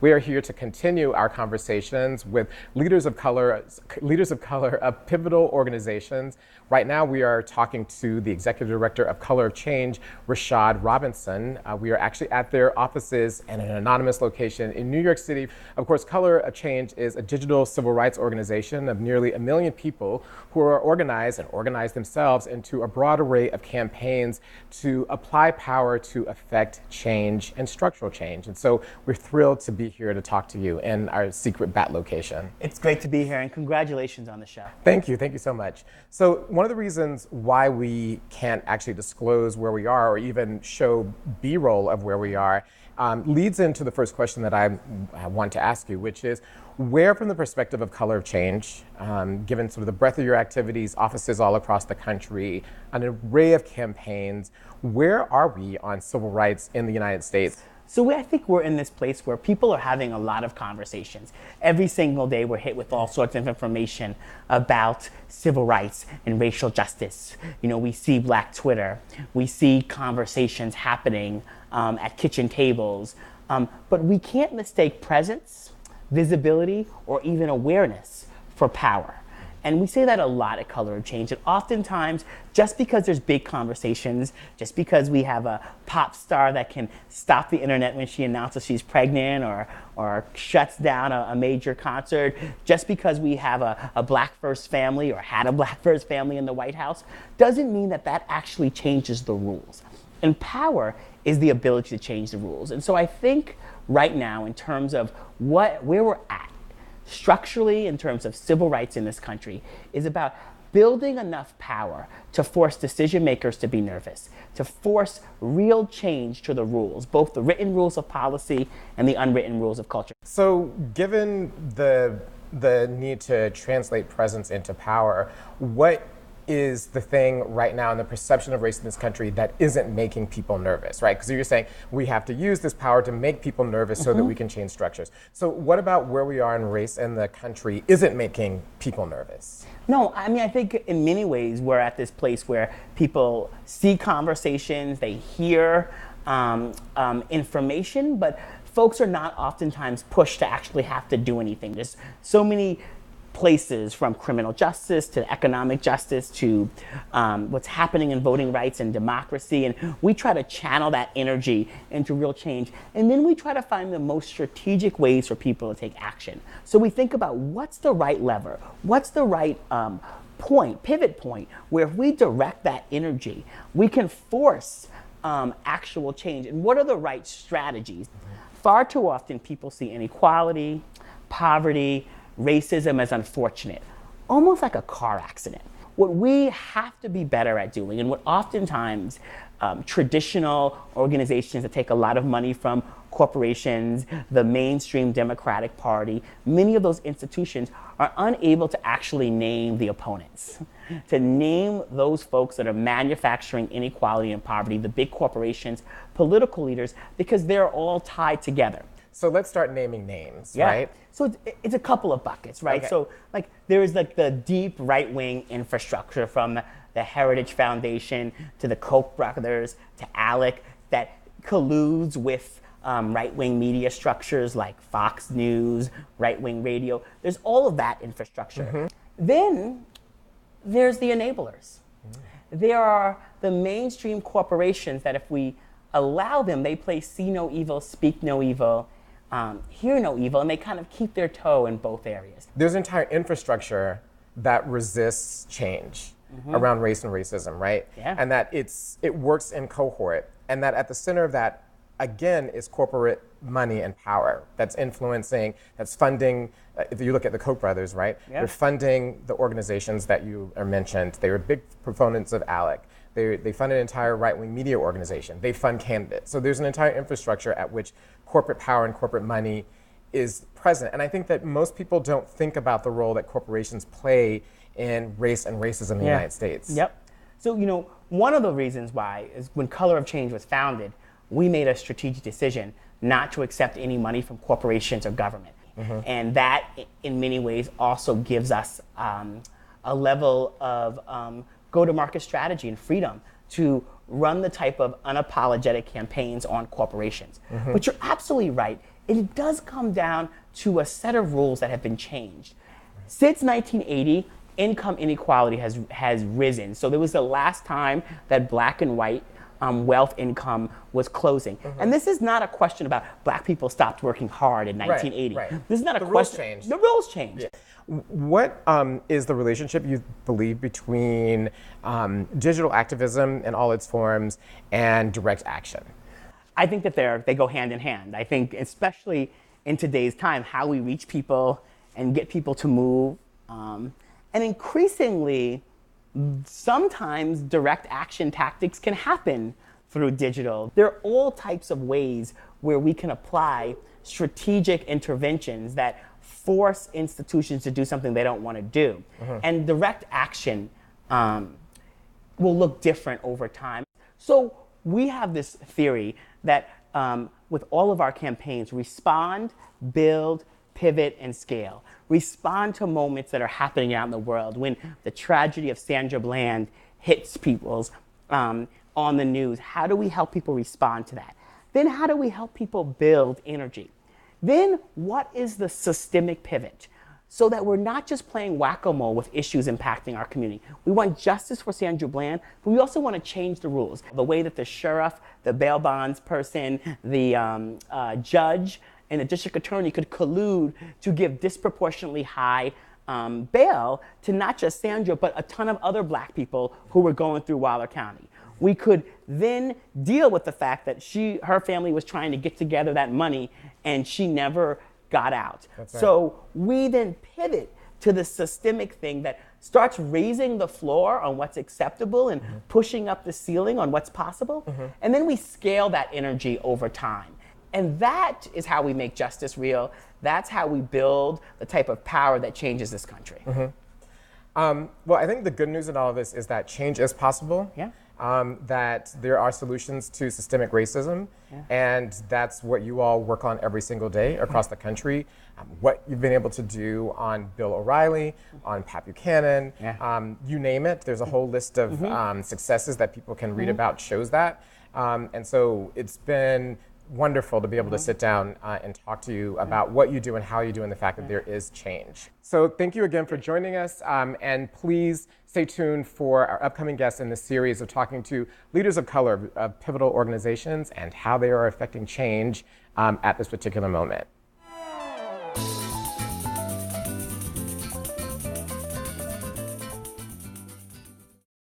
We are here to continue our conversations with leaders of color of pivotal organizations. Right now, we are talking to the Executive Director of Color of Change, Rashad Robinson. We are actually at their offices in an anonymous location in New York City. Of course, Color of Change is a digital civil rights organization of nearly 1 million people who are organized themselves into a broad array of campaigns to apply power to affect change and structural change. And so we're thrilled to be here to talk to you in our secret bat location. It's great to be here, and congratulations on the show. Thank you so much. So one of the reasons why we can't actually disclose where we are or even show B-roll of where we are leads into the first question that I want to ask you, which is, where from the perspective of Color of Change, given sort of the breadth of your activities, offices all across the country, an array of campaigns, where are we on civil rights in the United States? So I think we're in this place where people are having a lot of conversations. Every single day we're hit with all sorts of information about civil rights and racial justice. You know, we see Black Twitter, we see conversations happening at kitchen tables, but we can't mistake presence, visibility, or even awareness for power. And we say that a lot at Color of Change. And oftentimes, just because there's big conversations, just because we have a pop star that can stop the internet when she announces she's pregnant or shuts down a major concert, just because we have a Black first family or had a Black first family in the White House, doesn't mean that that actually changes the rules. And power is the ability to change the rules. And so I think right now, in terms of where we're at, structurally, in terms of civil rights in this country, is about building enough power to force decision makers to be nervous, to force real change to the rules, both the written rules of policy and the unwritten rules of culture. So given the need to translate presence into power, what is the thing right now in the perception of race in this country that isn't making people nervous, right? Because you're saying we have to use this power to make people nervous so that we can change structures. So what about where we are in race in the country isn't making people nervous? No, I mean, I think in many ways we're at this place where people see conversations, they hear information, but folks are not oftentimes pushed to actually have to do anything. There's so many places, from criminal justice to economic justice to what's happening in voting rights and democracy, and we try to channel that energy into real change, and then we try to find the most strategic ways for people to take action. So we think about what's the right lever, what's the right pivot point, where if we direct that energy, we can force actual change, and what are the right strategies? Far too often people see inequality, poverty, racism as unfortunate, almost like a car accident. What we have to be better at doing, and what oftentimes traditional organizations that take a lot of money from corporations, the mainstream Democratic Party, many of those institutions are unable to actually name the opponents, to name those folks that are manufacturing inequality and poverty, the big corporations, political leaders, because they're all tied together. So let's start naming names, yeah. right? So it's a couple of buckets, right? Okay. So like there is like the deep right-wing infrastructure, from the Heritage Foundation to the Koch brothers to ALEC, that colludes with right-wing media structures like Fox News, right-wing radio. There's all of that infrastructure. Then there's the enablers. There are the mainstream corporations that if we allow them, they play see no evil, speak no evil, hear no evil, and they kind of keep their toe in both areas. There's an entire infrastructure that resists change around race and racism, right? Yeah. And that it works in cohort, and that at the center of that, again, is corporate money and power that's influencing, that's funding. If you look at the Koch brothers, right? Yeah. They're funding the organizations that you mentioned. They were big proponents of ALEC. They fund an entire right-wing media organization. They fund candidates. So there's an entire infrastructure at which corporate power and corporate money is present. And I think that most people don't think about the role that corporations play in race and racism in the United States. Yep. So, you know, one of the reasons why is when Color of Change was founded, we made a strategic decision not to accept any money from corporations or government. And that, in many ways, also gives us a level of go-to-market strategy and freedom to run the type of unapologetic campaigns on corporations. But you're absolutely right. it does come down to a set of rules that have been changed. Since 1980, income inequality has risen. So there was the last time that black and white wealth income was closing. And this is not a question about black people stopped working hard in 1980. This is not a question. Rules changed. The rules changed. Yeah. What is the relationship you believe between digital activism in all its forms and direct action? I think that they go hand in hand. I think especially in today's time, how we reach people and get people to move, and increasingly, sometimes direct action tactics can happen through digital. There are all types of ways where we can apply strategic interventions that force institutions to do something they don't want to do. And direct action will look different over time. So we have this theory that with all of our campaigns, respond, build, pivot, and scale. Respond to moments that are happening out in the world. When the tragedy of Sandra Bland hits people's on the news, how do we help people respond to that? Then how do we help people build energy? Then what is the systemic pivot? So that we're not just playing whack-a-mole with issues impacting our community. We want justice for Sandra Bland, but we also want to change the rules. The way that the sheriff, the bail bonds person, the judge, and the district attorney could collude to give disproportionately high bail to not just Sandra, but a ton of other black people who were going through Waller County. We could then deal with the fact that her family was trying to get together that money and she never got out. That's right. So we then pivot to the systemic thing that starts raising the floor on what's acceptable and pushing up the ceiling on what's possible. And then we scale that energy over time. And that is how we make justice real. That's how we build the type of power that changes this country. Well, I think the good news in all of this is that change is possible. Yeah. That there are solutions to systemic racism, and that's what you all work on every single day across the country. What you've been able to do on Bill O'Reilly, on Pat Buchanan, you name it. There's a whole list of successes that people can read about shows that. And so it's been wonderful to be able to sit down and talk to you about what you do and how you do and the fact that there is change. So thank you again for joining us, and please stay tuned for our upcoming guests in this series of talking to leaders of color of pivotal organizations and how they are affecting change at this particular moment.